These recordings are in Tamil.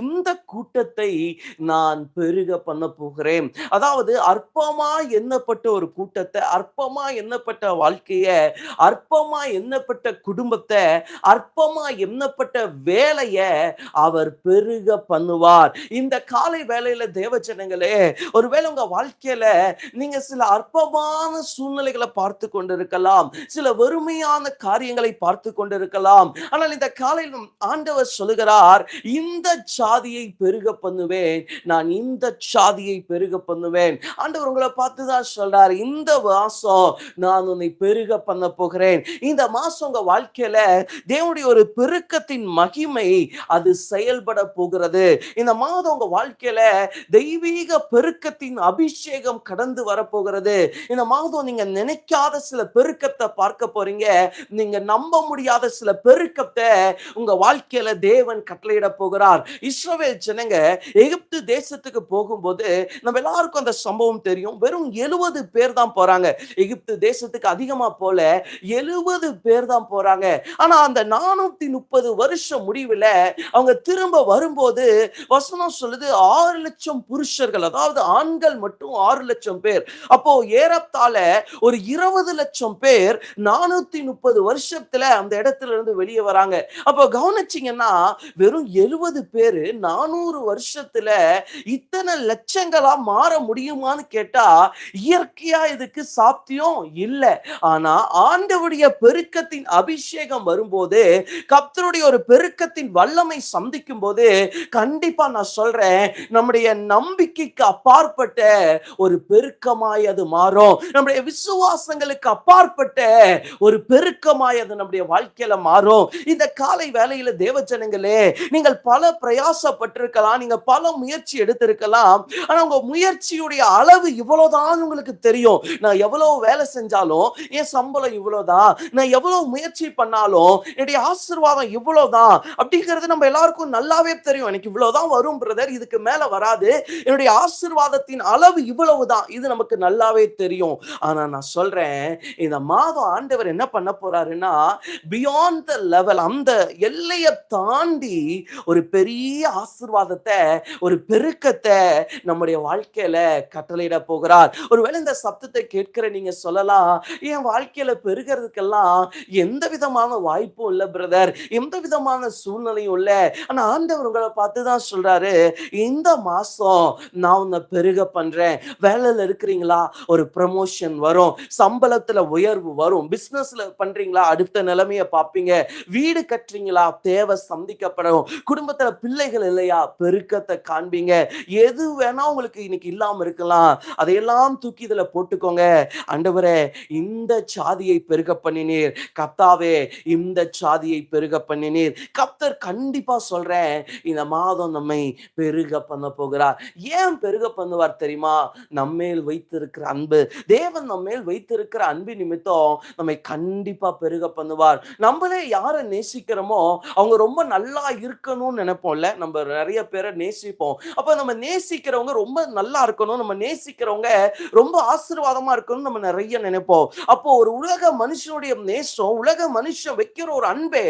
இந்த கூட்டத்தை நான் பெருக பண்ண போகிறேன். அதாவது அற்பமா எண்ணப்பட்ட ஒரு கூட்டத்தை, அற்பமா எண்ணப்பட்ட வாழ்க்கைய, அற்பமா எண்ணப்பட்ட குடும்பத்த, அற்பமா எண்ணப்பட்ட வேலைய அவர் பெருக பண்ணுவார். இந்த காலை வேளையில தேவஜனங்களே, ஒருவேளை உங்க வாழ்க்கையில நீங்க சில அற்பமான சூழ்நிலைகளை பார்த்து கொண்டிருக்கலாம், சில வெறுமையான காரியங்களை பார்த்து கொண்டிருக்கலாம். ஆனால் இந்த காலையில் ஆண்டவர் சொல்லுகிறார், இந்த சாதியை பெருக பண்ணுவேன், நான் இந்த சாதியை பெருக பண்ணுவேன். ஆண்டவர் உங்களை பார்த்து தான் சொல்றார், இந்த மாசம் நான் உன்னை பெருக பண்ண போகிறேன். இந்த மாசம் உங்க வாழ்க்கையில தேவனுடைய ஒரு பெருக்கத்தின் மகிமை அது செயல்பட போகிறது. இந்த மாதம் உங்க வாழ்க்கையில தெய்வீக பெருக்கத்தின் அபிஷேகம் கடந்து வரப்போகிறது. இந்த மாதம் நீங்க நினைக்காத சில பெருக்கத்தை பார்க்க போறீங்க. நீங்க நம்ப முடியாத சில பெருக்கத்தை உங்க வாழ்க்கையில தேவன் கட்டளையிட போகிறார். இஸ்ரவேல் ஜனங்க எகிப்து தேசத்துக்கு போகும்போது நம்ம எல்லாருக்கும் அந்த சம்பவம் தெரியும். வெறும் 70 பேர் தான் போறாங்க. எகிப்து தேசத்துக்கு அதிகமா போல 70 பேர் தான் போறாங்க. ஆனா அந்த 430 வருஷம் முடிவுல அவங்க திரும்ப வரும்போது வசனம் சொல்லுது 6 லட்சம் புருஷர்கள், அதாவது ஆண்கள் மட்டும் 6 லட்சம் பேர். அப்போ ஏறத்தாழ ஒரு 20 லட்சம் பேர் 430 வருஷத்துல அந்த இடத்துல இருந்து வெளியே வராங்க. அப்போ கவனிச்சீங்கன்னா வெறும் 70 பேரு 400 வருஷத்துல இத்தனை லட்சங்களா மாற முடியுமான்னு கேட்டா இயற்கையா இதுக்கு சாத்தியம் இல்ல. ஆனா ஆண்டவருடைய பெருக்கத்தின் அபிஷேகம் வரும்போது, கர்த்தருடைய ஒரு பெருக்கத்தின் வல்லமை சந்திக்கும் போது கண்டிப்பா நான் சொல்றேன், நம்முடைய நம்பிக்கைக்கு அப்பாற்பட்ட ஒரு பெருக்கமாய் அது மாறும். நம்முடைய விசுவாசங்களுக்கு அப்பாற்பட்ட ஒரு பெருக்கமாய் அது நம்முடைய வாழ்க்கையில மாறும். இந்த காலை வேளையில தேவஜனங்களே, நீங்கள் பல பிரயாசப்பட்டிருக்கலாம், நீங்க பல முயற்சி எடுத்திருக்கலாம். ஆனா உங்க முயற்சியுடைய அளவு இவ்வளவுதான் உங்களுக்கு தெரியும். நான் எவ்வளவு வேலை செஞ்சாலும் என் சம்பளம் இவ்வளவுதான், நான் எவ்வளவு முயற்சி பண்ணாலும் என்னுடைய ஆசீர்வாதம் இவ்வளவுதான் அப்படிங்கிறது நம்ம எல்லாருக்கும் நல்லாவே தெரியும். எனக்கு இவ்வளவுதான் வரும் பிரதர், இதுக்கு மேல வராது, என்னுடைய ஆசீர்வாதத்தின் அளவு இவ்வளவுதான், இது நமக்கு நல்லாவே தெரியும். ஆனா நான் சொல்றேன், இந்த மாதம் ஆண்டவர் என்ன பண்ண போறாருன்னா, பியாண்ட் த லெவல், அந்த எல்லையை தாண்டி ஒரு பெரிய ஆசீர்வாதத்தை, ஒரு பெருக்கத்தை நம்முடைய வாழ்க்கையில கட்டளையிட போகிறார். ஒருவேளை இந்த சத்தத்தை கேட்கிற நீங்க சொல்லலாம், என் வாழ்க்கையில பெருகிறதுக்கெல்லாம் எந்த விதமான வாய்ப்பும் இல்ல பிரதர், எந்த விதமான சூழ்நிலையும் இல்ல. ஆனா ஆண்டவர் உங்களை பார்த்து தான் சொல்றாரு, இந்த மாசம் நான் உன்னை பெருக பண்றேன். வேலையில இருக்கிறீங்களா, ஒரு ப்ரமோஷன் வரும், சம்பளத்துல உயர்வு வரும். பிசினஸ்ல பண்றீங்களா, அடுத்த நிலைமைய பார்ப்பீங்க. வீடு கட்டுறீங்களா, தேவை சந்திக்கப்படும். குடும்பத்துல பிள்ளைகள் இல்லையா, பெருக்கத்தை காண்பீங்க. எது வேணா உங்களுக்கு இன்னைக்கு இல்லாம இருக்கலாம், அதையெல்லாம் தூக்கி இதுல போட்டுக்கோங்க. ஆண்டவரே, இந்த சாதியை பெருக பண்ணினீர், கர்த்தாவே இந்த சாதியை பெருக பண்ணினீர். கர்த்தர் கண்டிப்பா சொல்றேன், இந்த மாதம் நம்மை பெருக பண்ண போகிறார். ஏன் பெருக பண்ணுவார் தெரியுமா? நம்மேல் வைத்திருக்கிற அன்பு, தேவன் நம்மேல் வைத்திருக்கிற அன்பு நிமித்தம் நம்மை கண்டிப்பா பெருக பண்ணுவார். நம்மளே யாரை நேசிக்கிறோமோ அவங்க ரொம்ப நல்லா இருக்கணும்னு நினைப்போம்ல, நம்ம நிறைய பேரை நேசிப்போம். அப்ப நம்ம நேசிக்கிறவங்க ரொம்ப நல்லா இருக்கணும், நம்ம நேசிக்கிறவங்க ரொம்ப ஆசீர்வாதமா இருக்கணும் நம்ம நிறைய நினைப்போம். அப்போ ஒரு உலக மனுஷனுடைய நேசம், உலக மனுஷன் வைக்கிற ஒரு அன்பே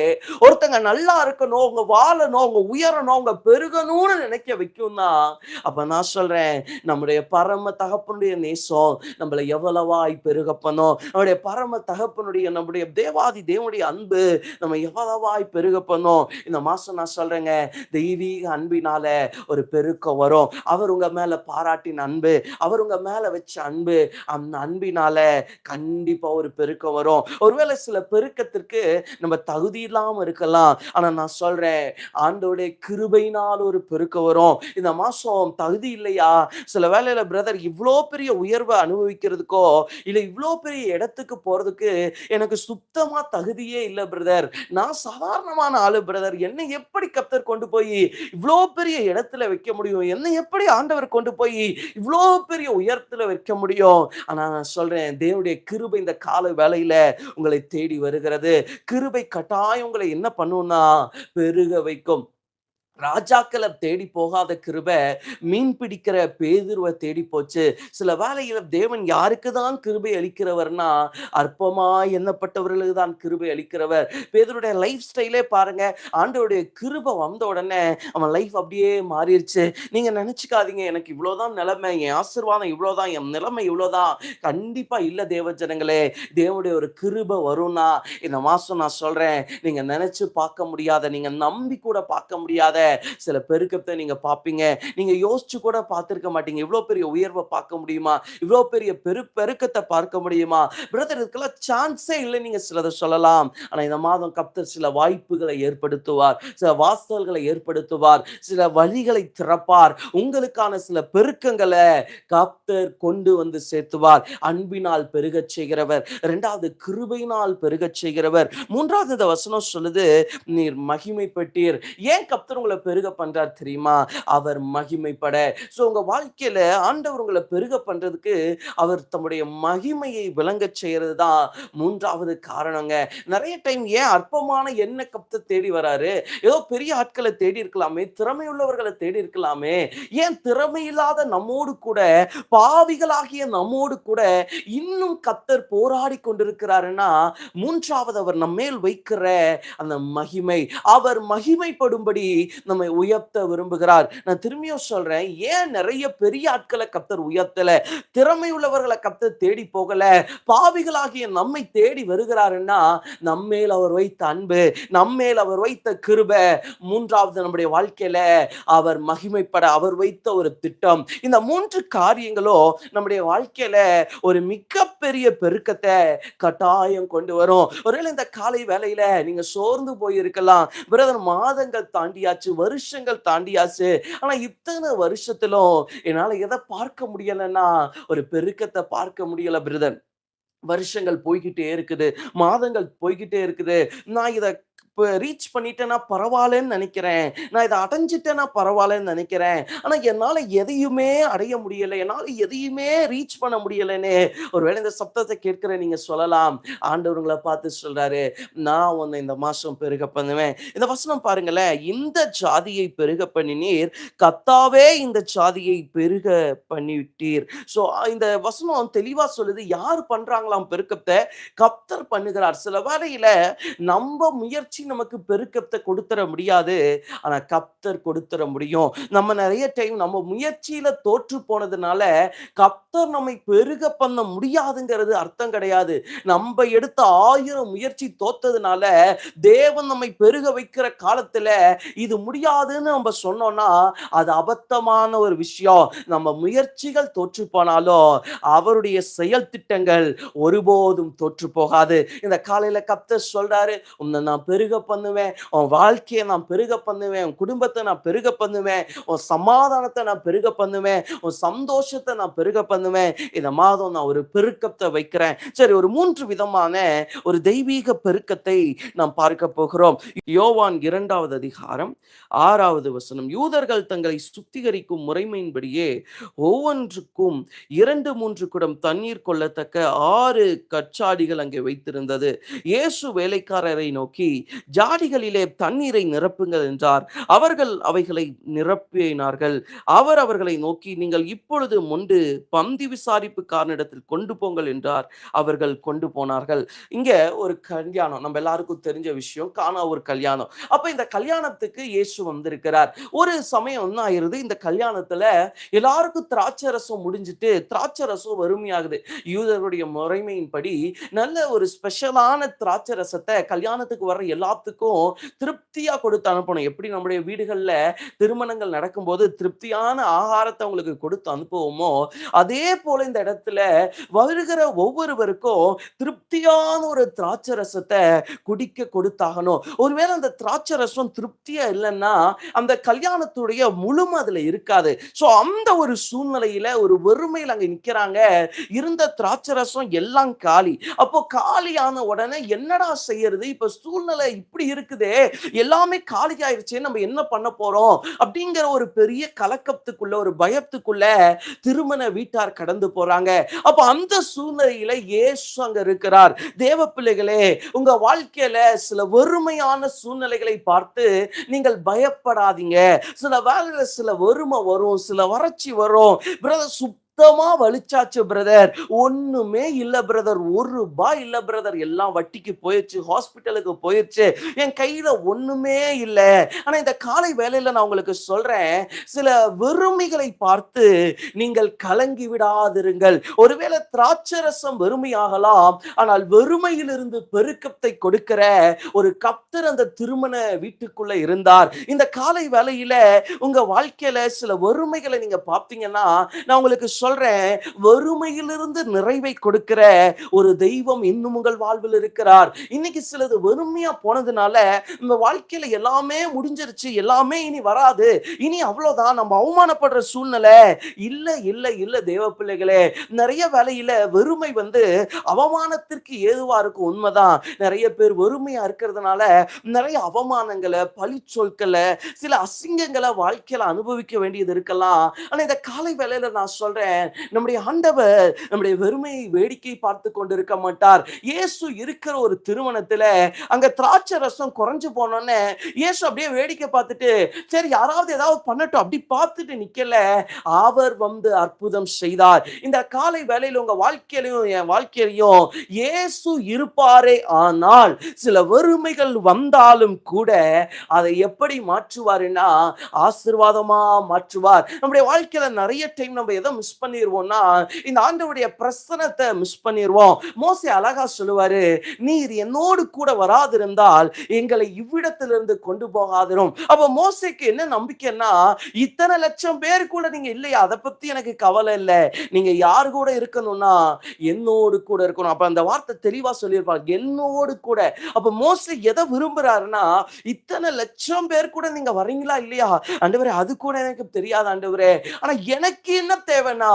ஒருத்தங்க நல்லா இருக்கணும், அவங்க வாழணும், அவங்க உயரணும், அவங்க பெருகணும்னு நினைக்க வைக்கும்னா, அப்ப நான் சொல்றேன், நம்முடைய பரம தகப்பனுடைய நேசம் நம்மளை எவ்வளவாய் பெருக பண்ணும். நம்முடைய பரம தகப்பனுடைய, நம்முடைய தேவாதி தேவனுடைய அன்பு நம்ம எவ்வளவாய் பெருக பண்ணும். இந்த மாசம் நான் சொல்றேங்க, தெய்வீக அன்பினால ஒரு பெருக்கம் வரும். அவர் உங்க மேல பாராட்டின அன்பு, அவர் உங்க மேல வச்ச அன்பு, அந்த அன்பினால கண்டிப்பா ஒரு பெருக்கம் வரும். ஒருவேளை சில பெருக்கத்திற்கு நம்ம தகுதி இல்லாம இருக்கலாம். ஆனா நான் சொல்றேன், ஆண்டவருடைய கிருபையினால் ஒரு பெருக்கம் வரும். இந்த மாசம் தகுதி இல்லையா, சில வேளையில பிரதர் இவ்வளோ பெரிய உயர்வை அனுபவிக்கிறதுக்கோ இல்ல இவ்வளோ பெரிய இடத்துக்கு போறதுக்கு எனக்கு சுத்தமா தகுதியே இல்லை பிரதர், நான் சாதாரணமான ஆளு பிரதர், என்னை எப்படி கர்த்தர் கொண்டு போய் இவ்வளோ பெரிய இடத்துல வைக்க முடியும், என்னை எப்படி ஆண்டவர் கொண்டு போய் இவ்வளோ பெரிய உயரத்துல வைக்க முடியும். ஆனா நான் சொல்றேன், தேவனுடைய கிருபை இந்த கால வேளையில உங்களை தேடி வருகிறது. கிருபை கட்டாயம் உங்களை என்ன பண்ணும்னா பெருக வைக்கும். ராஜாக்களை தேடி போகாத கிருபை மீன் பிடிக்கிற பேதுருவை தேடி போச்சு. சில வேளையில தேவன் யாருக்கு தான் கிருபை அளிக்கிறவர்னா, அற்பமா எண்ணப்பட்டவர்களுக்கு தான் கிருபை அளிக்கிறவர். பேதுருடைய லைஃப் ஸ்டைலே பாருங்க, ஆண்டவருடைய கிருபை வந்த உடனே அவன் லைஃப் அப்படியே மாறிடுச்சு. நீங்க நினைச்சுக்காதீங்க, எனக்கு இவ்வளவுதான் நிலைமை, என் ஆசீர்வாதம் இவ்வளவுதான், என் நிலைமை இவ்வளவுதான். கண்டிப்பா இல்ல தேவ ஜனங்களே. தேவனுடைய ஒரு கிருபை வரும்னா இந்த மாசம் நான் சொல்றேன், நீங்க நினைச்சு பார்க்க முடியாத, நீங்க நம்பி கூட பார்க்க முடியாத சில பெருக்கத்தை நீங்க பார்ப்பீங்க. நீங்க யோசிச்சு கூட பார்த்திருக்க மாட்டீங்க. இவ்வளவு பெரிய உயர்வை பார்க்க முடியுமா? இவ்வளவு பெரிய பெருக்கத்தை பார்க்க முடியுமா? பிரதர், இதுக்கெல்லாம் சான்ஸே இல்லை நீங்க சிலதை சொல்லலாம். ஆனா இந்த மாதம் கர்த்தர் சில வாய்ப்புகளை ஏற்படுத்துவார், சில வாசல்களை ஏற்படுத்துவார், சில வழிகளை திறப்பார். உங்களுக்கான சில பெருக்கங்களை கர்த்தர் கொண்டு வந்து சேர்த்துவார். அன்பினால் பெருகச் செய்கிறவர், இரண்டாவது கிருபையினால் பெருகச் செய்கிறவர், மூன்றாவது இந்த வசனம் சொல்லுது, நீர் மகிமைப்பட்டீர். ஏன் கர்த்தர் உங்களை பெருக பண்றார் தெரியுமா? அவர் மகிமைப்பட. சோ உங்க வாழ்க்கையில ஆண்டவர் உங்களை பெருக பண்றதுக்கு அவர் தம்முடைய மகிமையை விளங்கச் செய்யறது தான் மூன்றாவது காரணங்க. நிறைய டைம் ஏன் அற்பமான என்ன கர்த்தர் தேடி வராரு? ஏதோ பெரிய ஆட்களை தேடி இருக்கலாமே, திறமை உள்ளவர்களை தேடி இருக்கலாமே. ஏன் திறமை இல்லாத நம்மோடு கூட, பாவிகளாகிய நம்மோடு கூட இன்னும் கர்த்தர் போராடி கொண்டிருக்கிறாருன்னா, மூன்றாவது அவர் நம்மேல் வைக்கிற அந்த மகிமை, அவர் மகிமைப்படும்படி நம்மை உயர்த்த விரும்புகிறார். நான் திரும்பியும் சொல்றேன், ஏன் நிறைய பெரிய ஆட்களை கர்த்தர் உயர்த்தல, திறமை உள்ளவர்களை கர்த்தர் தேடி போகல, பாவிகளாகிய நம்மை தேடி வருகிறாருன்னா, நம்மேல் அவர் வைத்த அன்பு, நம்மேல் அவர் வைத்த கிருபை. மூன்றாவது நம்முடைய வாழ்க்கையில அவர் மகிமைப்பட அவர் வைத்த ஒரு திட்டம். இந்த மூன்று காரியங்களும் நம்முடைய வாழ்க்கையில ஒரு மிகப்பெரிய பெருக்கத்தை கட்டாயம் கொண்டு வரும். ஒருவேளை இந்த காலை வேளையில நீங்க சோர்ந்து போயிருக்கலாம், பிரதர் மாதங்கள் தாண்டியாச்சு, வருஷங்கள் தாண்டியாச்சு, ஆனா இத்தனை வருஷத்திலும் என்னால எதை பார்க்க முடியலன்னா ஒரு பெருக்கத்தை பார்க்க முடியல பிரதர். வருஷங்கள் போய்கிட்டே இருக்குது, மாதங்கள் போய்கிட்டே இருக்குது. நான் இதை ரீச் பண்ணிட்டேன்னா பரவாயில்லன்னு நினைக்கிறேன், நான் இதை அடைஞ்சிட்டேன்னா பரவாயில்லன்னு நினைக்கிறேன், ஆனா என்னால எதையுமே அடைய முடியல, என்னால எதையுமே ரீச் பண்ண முடியலன்னு ஒருவேளை இந்த சப்தத்தை கேட்கிற நீங்க சொல்லலாம். ஆண்டவர் உங்களை பார்த்து சொல்றாரு, நான் உன்னை இந்த மாசம் பெருக பண்ணுவேன். இந்த வசனம் பாருங்களேன், இந்த ஜாதியை பெருக பண்ணினீர், கர்த்தாவே இந்த ஜாதியை பெருக பண்ணிவிட்டீர். சோ இந்த வசனம் தெளிவா சொல்லுது, யார் பண்றாங்களாம் பெருக்கத்தை? கர்த்தர் பண்ணுகிறார். சில வேளையில நம்ம முயற்சி நமக்கு பெருக்கத்தை கொடுத்துற முடியாது, ஆனா கர்த்தர் கொடுத்துற முடியும். நம்ம நிறைய டைம் நம்ம முயற்சியில தோற்று போனதுனால கர்த்தர் நம்மை பெருக பண்ண முடியாதுங்கிறது அர்த்தம் கிடையாது. நம்ம எடுத்த 1000 முயற்சி தோத்ததுனால தேவன் நம்மை பெருக வைக்கிற காலத்துல இது முடியாதுன்னு நம்ம சொன்னோம்னா அது அபத்தமான ஒரு விஷயம். நம்ம முயற்சிகள் தோற்று போனாலும் அவருடைய செயல் திட்டங்கள் ஒருபோதும் தோற்று போகாது. இந்த காலையில கர்த்தர் சொல்றாரு, உன்னை நான் பெருக பண்ணுவேன், உன் வாழ்க்கையை நான் பெருக பண்ணுவேன், உன் குடும்பத்தை நான் பெருக பண்ணுவேன், உன் சமாதானத்தை நான் பெருக பண்ணுவேன், உன் சந்தோஷத்தை நான் பெருக பண்ணுவேன். இந்த மாதம் நான் ஒரு பெருக்கத்தை வைக்கிறேன். சரி, ஒரு 3 விதமான ஒரு தெய்வீக பெருக்கத்தை நாம் பார்க்க போகிறோம். யோவான் 2வது அதிகாரம் 6வது வசனம், யூதர்கள் தங்களை சுத்திகரிக்கும் முறைமையின்படியே ஒவ்வொன்றுக்கும் 2-3 குடம் தண்ணீர் கொள்ளத்தக்க 6 கற்சாடிகள் அங்கே வைத்திருந்தது. இயேசு வேலைக்காரரை நோக்கி, ஜாடிகளிலே தண்ணீரை நிரப்புங்கள் என்றார். அவர்கள் அவைகளை நிரப்பினார்கள். அவர் அவர்களை நோக்கி, நீங்கள் இப்பொழுது மொண்டு பந்தி விசாரிப்புக்காரனிடத்தில் கொண்டு போங்கள் என்றார். அவர்கள் கொண்டு போனார்கள். இங்க ஒரு கல்யாணம், நம்ம எல்லாருக்கும் தெரிஞ்ச விஷயம், கானா ஒரு கல்யாணம். அப்ப இந்த கல்யாணத்துக்கு இயேசு வந்திருக்கிறார். ஒரு சமயம் என்ன ஆயிருது, இந்த கல்யாணத்துல எல்லாருக்கும் திராட்சை ரசம் முடிஞ்சிட்டு திராட்சை ரசம் வறுமையாகுது. யூதருடைய முறைமையின்படி நல்ல ஒரு ஸ்பெஷலான திராட்சை ரசத்தை கல்யாணத்துக்கு வர்ற எல்லாத்துக்கும் திருப்தியா கொடுத்து அனுப்பணும். எப்படி நம்முடைய வீடுகள்ல திருமணங்கள் நடக்கும்போது திருப்தியான ஆகாரத்தை அவங்களுக்கு கொடுத்து அனுப்புவோமோ, அதே போல இந்த இடத்துல வருகிற ஒவ்வொருவருக்கும் திருப்தியான ஒரு திராட்சை ரசத்தை குடிக்க கொடுத்தாகணும். ஒருவேளை அந்த திராட்சை ரசம் திருப்தியா இல்லைன்னா அந்த கல்யாணத்துடைய முழுமை அதுல இருக்காது. சோ அந்த ஒரு சூழ்நிலையில ஒரு வெறுமையில் அங்க நிக்கிறாங்க. இருந்த திராட்சை ரசம் எல்லாம் காலி. அப்போ காலியான உடனே என்னடா செய்யறது? இப்ப சூழ்நிலை இப்படி இருக்குதே, எல்லாமே காலி ஆயிருச்சே, நம்ம என்ன பண்ண போறோம் அப்படிங்கிற ஒரு பெரிய கலக்கத்துக்குள்ள, ஒரு பயத்துக்குள்ள திருமண வீட்டார் கடந்து போறாங்க. அப்ப அந்த சூழ்நிலையில இயேசு அங்க இருக்கிறார். தேவ பிள்ளைகளே, உங்க வாழ்க்கையில சில வறுமையான சூழ்நிலைகளை பார்த்து நீங்கள் பயப்படாதீங்க. சில வேளையில சில வறுமை வரும், சில வறட்சி வரும். பிரதர் சுத்தமா வலிச்சாச்சு பிரதர், ஒண்ணுமே இல்ல பிரதர், ₹1 இல்ல பிரதர், எல்லாம் வட்டிக்கு போயிடுச்சு, ஹாஸ்பிட்டலுக்கு போயிடுச்சு, என் கையில ஒண்ணுமே இல்ல. ஆனா இந்த காலை வேளையில நான் உங்களுக்கு சொல்றேன், சில வெறுமைகளை பார்த்து நீங்கள் கலங்கி விடாதிருங்கள். ஒருவேளை திராட்சரசம் வெறுமையாகலாம், ஆனால் வெறுமையிலிருந்து பெருக்கத்தை கொடுக்கிற ஒரு கர்த்தர் அந்த திருமண வீட்டுக்குள்ள இருந்தார். இந்த காலை வேளையில உங்க வாழ்க்கையில சில வறுமைகளை நீங்க பார்த்தீங்கன்னா, நான் உங்களுக்கு சொல்றேன், வறுமையிலிருந்து நிறைவை கொடுக்கிற ஒரு தெய்வம் இன்னும் உங்கள் வாழ்வில் இருக்கிறார். இன்னைக்கு சிலது வெறுமையா போனதுனால நம்ம வாழ்க்கையில எல்லாமே முடிஞ்சிருச்சு, எல்லாமே இனி வராது, இனி அவ்வளவுதான், நம்ம அவமானப்படுற சூழ்நிலை. இல்ல இல்ல இல்ல தேவ பிள்ளைகளே, நிறைய வேலையில வெறுமை அவமானத்திற்கு ஏதுவா இருக்கும். உண்மைதான், நிறைய பேர் வெறுமையா இருக்கிறதுனால நிறைய அவமானங்களை, பழி சொற்களை, சில அசிங்கங்களை வாழ்க்கையில அனுபவிக்க வேண்டியது இருக்கலாம். ஆனா இந்த காலை வேளையில நான் சொல்றேன், நம்முடைய ஆண்டவர் நம்முடைய வெறுமையை வேடிக்கை பார்த்து கொண்டிருக்க மாட்டார். இயேசு இருக்கிற ஒரு திருமணத்துல அங்க திராட்சை ரசம் குறைஞ்சு போனோன்னே இயேசு அப்படியே வேடிக்கை பார்த்துட்டு, சரி யாராவது ஏதாவது பண்ணட்டும் அப்படி பார்த்துட்டு நிக்கல, அவர் அற்புதம் செய்தார். இந்த காலை வேளையில உங்க வாழ்க்கையிலையும் என் வாழ்க்கையிலையும் இயேசு இருப்பாரே, ஆனால் சில வறுமைகள் வந்தாலும் கூட அதை எப்படி மாற்றுவாருன்னா ஆசீர்வாதமா மாற்றுவார். நம்முடைய வாழ்க்கையில நிறைய டைம் நம்ம எதை மிஸ் பண்ணிடுவோம்னா, இந்த ஆண்டவருடைய பிரசன்னத்தை மிஸ் பண்ணிடுவோம். மோசே அழகா சொல்லுவாரு, நீர் என்னோடு கூட வராதிருந்தால் எங்களை இவ்விடத்திலிருந்து கொண்டு போகாதிரும். அப்ப மோசேக்கு என்ன நம்பிக்கைன்னா, இத்தனை லட்சம் பேர் கூட நீங்க இல்லையா, அதை பத்தி எனக்கு கவலை இல்லை, நீங்க யார் கூட இருக்கணும்னா என்னோடு கூட இருக்கணும். அப்ப அந்த வார்த்தை தெளிவா சொல்லியிருப்பாங்க, என்னோடு கூட. அப்ப மோசே எதை விரும்புறாருன்னா, இத்தனை லட்சம் பேர் கூட நீங்க வரீங்களா இல்லையா ஆண்டவரே, அது கூட எனக்கு தெரியாது ஆண்டவரே, ஆனா எனக்கு என்ன தேவைன்னா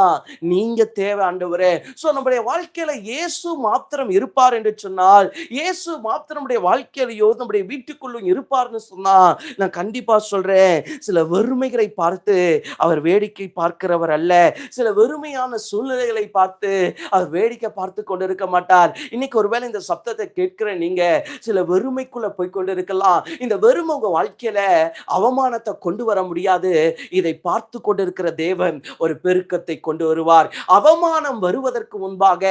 நீங்க தேவை ஆண்டவரே. சோ நம்முடைய வாழ்க்கையில இயேசு மாத்திரம் இருப்பார் என்று சொன்னால், இயேசு மாத்திரம் நம்முடைய வாழ்க்கையிலயோ நம்முடைய வீட்டுக்குள்ளும் இருப்பார்னு சொன்னா, நான் கண்டிப்பா சொல்றேன், சில வறுமைகளை பார்த்து அவர் வேடிக்கை பார்க்கிறவர் அல்ல. சில வெறுமையான சூழ்நிலைகளை பார்த்து அவர் வேடிக்கை பார்த்து கொண்டிருக்க மாட்டார். இன்னைக்கு ஒருவேளை இந்த சப்தத்தை கேட்கிற நீங்க சில வெறுமைக்குள்ள போய் கொண்டிருக்கலாம். இந்த வெறுமை உங்க வாழ்க்கையில அவமானத்தை கொண்டு வர முடியாது. இதை பார்த்து கொண்டிருக்கிற தேவன் ஒரு பெருக்கத்தை கொண்டு வருவார். அவமானம் வருவதற்கு முன்பாக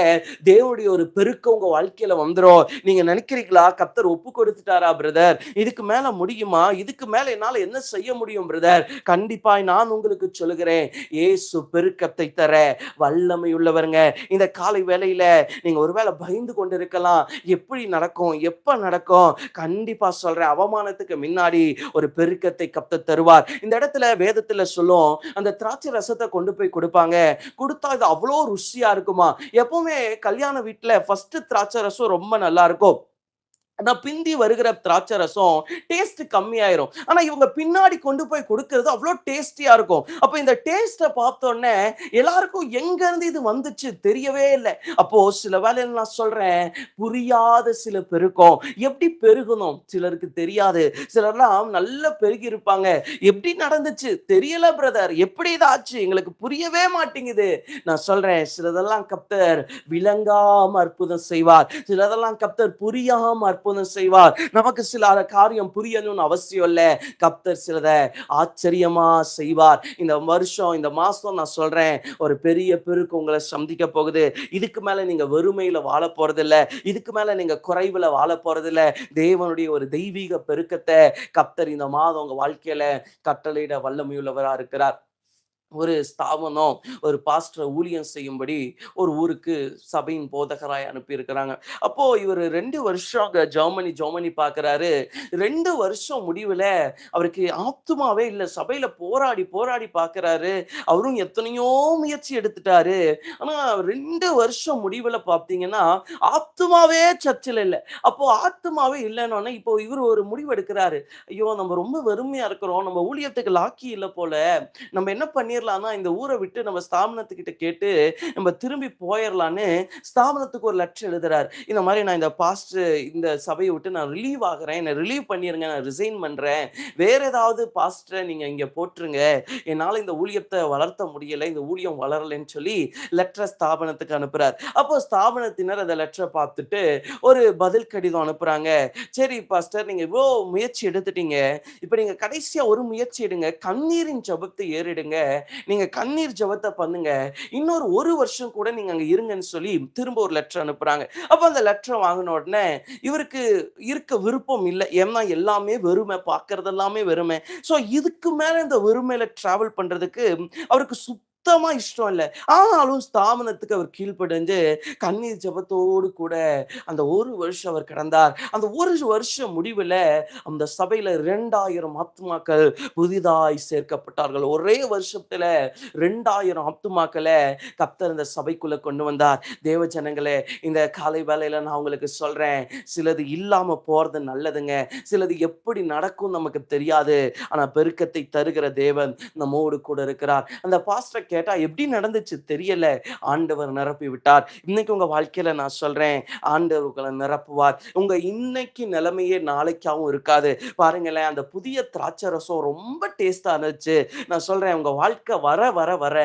தேவனுடைய ஒரு பெருக்கம் உங்க வாழ்க்கையில வந்துரும். நீங்க நினைக்கிறீங்களா, கர்த்தர் ஒப்பு கொடுத்துட்டாரா பிரதர், இதுக்கு மேல முடியுமா, இதுக்கு மேல என்னால என்ன செய்ய முடியும் பிரதர்? கண்டிப்பாய் நான் உங்களுக்கு சொல்லுகிறேன், இயேசு பெருக்கத்தை தர வல்லமை உள்ளவருங்க. இந்த காலை வேளையில நீங்க ஒருவேளை பயந்து கொண்டிருக்கலாம், எப்படி நடக்கும், எப்ப நடக்கும்? கண்டிப்பா சொல்றேன், அவமானத்துக்கு முன்னாடி ஒரு பெருக்கத்தை கர்த்தர் தருவார். இந்த இடத்துல வேதத்துல சொல்லும், அந்த திராட்சை ரசத்தை கொண்டு போய் கொடுப்பாங்க, கொடுத்தா இது அவ்வளோ ருசியா இருக்குமா. எப்பவுமே கல்யாண வீட்டுல ஃபர்ஸ்ட் திராட்சை ரசம் ரொம்ப நல்லா இருக்கும், நான் பிந்தி வருகிற திராட்சை ரசம் டேஸ்ட் கம்மியாயிரும். ஆனா இவங்க பின்னாடி கொண்டு போய் கொடுக்கிறது அவ்வளோ டேஸ்டியா இருக்கும். அப்ப இந்த டேஸ்ட்டை பார்த்தோன்னே எல்லாருக்கும் எங்க இருந்து இது வந்துச்சு தெரியவே இல்லை. அப்போ சில வேளையில நான் சொல்றேன், புரியாத சில பெருக்கம் எப்படி பெருகணும் சிலருக்கு தெரியாது. சிலர்லாம் நல்லா பெருகி இருப்பாங்க, எப்படி நடந்துச்சு தெரியல பிரதர், எப்படி இதாச்சு எங்களுக்கு புரியவே மாட்டேங்குது. நான் சொல்றேன், சிலதெல்லாம் கர்த்தர் விளங்காம அற்புதம் செய்வார், சிலதெல்லாம் கர்த்தர் புரியாம அற்புதம் செய்வார். நமக்கு சில காரியம் புரியணும்னு அவசியம் இல்ல, கர்த்தர் சிலதை ஆச்சரியமா செய்வார். இந்த வருஷம், இந்த மாசம் நான் சொல்றேன், ஒரு பெரிய பெருக்கு உங்களை சந்திக்க போகுது. இதுக்கு மேல நீங்க வெறுமையில வாழ போறது இல்ல, இதுக்கு மேல நீங்க குறைவுல வாழ போறது இல்ல. தேவனுடைய ஒரு தெய்வீக பெருக்கத்தை கர்த்தர் இந்த மாதம் உங்க வாழ்க்கையில கட்டளையிட வல்லமையுள்ளவரா இருக்கிறார். ஒரு ஸ்தாபனம் ஒரு பாஸ்டர் ஊழியம் செய்யும்படி ஒரு ஊருக்கு சபையின் போதகராய் அனுப்பி இருக்கிறாங்க. அப்போ இவர் 2 வருஷம் ஜெர்மனி பார்க்கிறாரு. 2 வருஷம் முடிவுல அவருக்கு ஆத்துமாவே இல்லை. சபையில போராடி போராடி பார்க்கிறாரு, அவரும் எத்தனையோ முயற்சி எடுத்துட்டாரு. ஆனா 2 வருஷம் முடிவுல பார்த்தீங்கன்னா ஆத்துமாவே சர்ச்சில் இல்லை. அப்போ ஆத்துமாவே இல்லைன்னு இப்போ இவர் ஒரு முடிவு எடுக்கிறாரு, ஐயோ நம்ம ரொம்ப வெறுமையா இருக்கிறோம், நம்ம ஊழியத்துக்கு லாக்கி இல்லை போல, நம்ம என்ன பண்ணிடலாம் பண்ணிரலாம்னா, இந்த ஊர விட்டு நம்ம ஸ்தாபனத்துக்கிட்ட கேட்டு நம்ம திரும்பி போயிரலான்னு ஸ்தாபனத்துக்கு ஒரு லெட்டர் எழுதுறாரு. இந்த மாரி நான் இந்த சபைய விட்டு நான் ரிலீவ் ஆகுறேன். என்ன ரிலீவ் பண்ணிருங்க. நான் ரிசைன் பண்றேன். வேற ஏதாவது பாஸ்டர நீங்க இங்க போட்டுருங்க. என்னால இந்த ஊழியத்த வளர்த்த முடியல. இந்த ஊழியம் வளரலன்னு சொல்லி லெட்டர ஸ்தாபனத்துக்கு அனுப்புறார். அப்போ ஸ்தாபனத்தினர் அந்த லெட்டர பார்த்துட்டு ஒரு பதில் கடிதம் அனுப்புறாங்க. சரி பாஸ்டர், நீங்க இவ்ளோ முயற்சி எடுத்துட்டீங்க. இப்ப நீங்க கடைசியா ஒரு முயற்சி எடுங்க. கண்ணீரின் ஜெபத்த ஏறெடுங்க. நீங்க கண்ணீர் ஜெபத்த பண்ணுங்க. இன்னொரு 1 வருஷம் கூட நீங்க அங்க இருங்கன்னு சொல்லி திரும்ப ஒரு லெட்டர் அனுப்புறாங்க. அப்ப அந்த லெட்டர வாங்குன உடனே இவருக்கு இருக்க விருப்பம் இல்ல. ஏன்னா எல்லாமே வெறுமை. பார்க்கிறது எல்லாமே வெறுமை. ஸோ இதுக்கு மேல இந்த வெறுமையில டிராவல் பண்றதுக்கு அவருக்கு சுத்தமா இஷ்டம் இல்ல. ஆனாலும் ஸ்தாபனத்துக்கு அவர் கீழ்ப்படிஞ்சு கண்ணீர் ஜெபத்தோடு கூட அந்த 1 வருஷம் அவர் கடந்தார். அந்த 1 வருஷம் முடிவுல அந்த சபையில 2000 ஆத்துமாக்கள் புதிதாய் சேர்க்கப்பட்டார்கள். ஒரே வருஷத்துல 2000 ஆத்துமாக்கள கர்த்தர் இந்த சபைக்குள்ள கொண்டு வந்தார். தேவ ஜனங்களே, இந்த காலை வேளையில நான் உங்களுக்கு சொல்றேன், சிலது இல்லாம போறது நல்லதுங்க. சிலது எப்படி நடக்கும் நமக்கு தெரியாது. ஆனா பெருக்கத்தை தருகிற தேவன் நம்மோடு கூட இருக்கிறார். அந்த பாஸ்டர் கேட்டா எப்படி நடந்துச்சு தெரியல. ஆண்டவர் நிரப்பி விட்டார். இன்னைக்கு உங்க வாழ்க்கையில நான் சொல்றேன், ஆண்டவர் உங்களை நிரப்புவார். உங்க இன்னைக்கு நிலைமையே நாளைக்காவும் இருக்காது. பாருங்களேன், அந்த புதிய திராட்சை ரசம் ரொம்ப டேஸ்டா இருந்துச்சு. நான் சொல்றேன், உங்க வாழ்க்கை வர வர வர